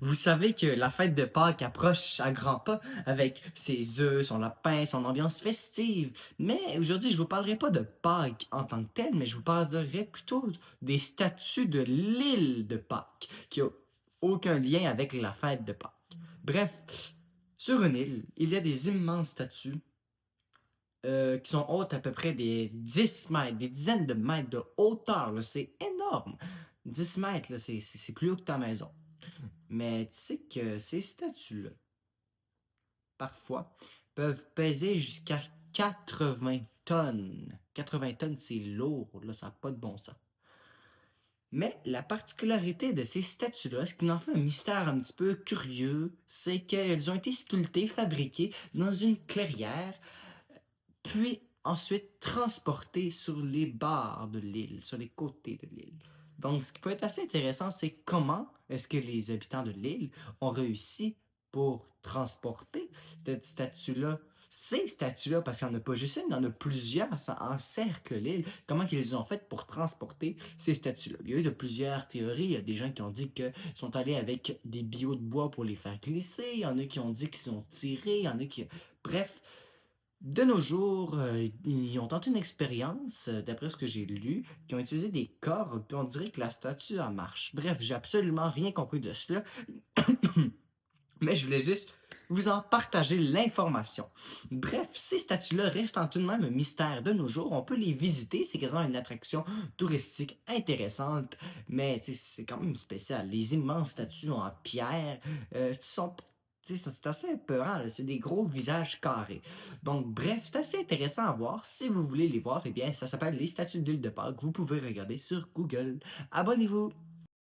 Vous savez que la fête de Pâques approche à grands pas avec ses œufs, son lapin, son ambiance festive. Mais aujourd'hui, je vous parlerai pas de Pâques en tant que tel, mais je vous parlerai plutôt des statues de l'île de Pâques, qui a aucun lien avec la fête de Pâques. Bref, sur une île, il y a des immenses statues qui sont hautes à peu près des 10 mètres, des dizaines de mètres de hauteur. C'est énorme. 10 mètres, c'est plus haut que ta maison. Mais tu sais que ces statues-là, parfois, peuvent peser jusqu'à 80 tonnes. 80 tonnes, c'est lourd, là, ça n'a pas de bon sens. Mais la particularité de ces statues-là, ce qui en fait un mystère un petit peu curieux, c'est qu'elles ont été sculptées, fabriquées dans une clairière, puis ensuite transportées sur les bords de l'île, sur les côtés de l'île. Donc, ce qui peut être assez intéressant, c'est comment est-ce que les habitants de l'île ont réussi pour transporter cette statue-là, ces statues-là, parce qu'il n'y en a pas juste une, il y en a plusieurs, ça encercle l'île. Comment ils ont fait pour transporter ces statues-là? Il y a eu de plusieurs théories. Il y a des gens qui ont dit qu'ils sont allés avec des billots de bois pour les faire glisser. Il y en a qui ont dit qu'ils ont tiré. Il y en a qui... Bref, de nos jours, ils ont tenté une expérience, d'après ce que j'ai lu, qui ont utilisé des cordes, puis on dirait que la statue en marche. Bref, j'ai absolument rien compris de cela, mais je voulais juste vous en partager l'information. Bref, ces statues-là restent tout de même un mystère de nos jours. On peut les visiter, c'est quasiment une attraction touristique intéressante, mais c'est quand même spécial. Les immenses statues en pierre qui sont c'est assez épeurant, c'est des gros visages carrés. Donc, bref, c'est assez intéressant à voir. Si vous voulez les voir, eh bien, ça s'appelle les statues de l'île de Pâques. Vous pouvez regarder sur Google. Abonnez-vous!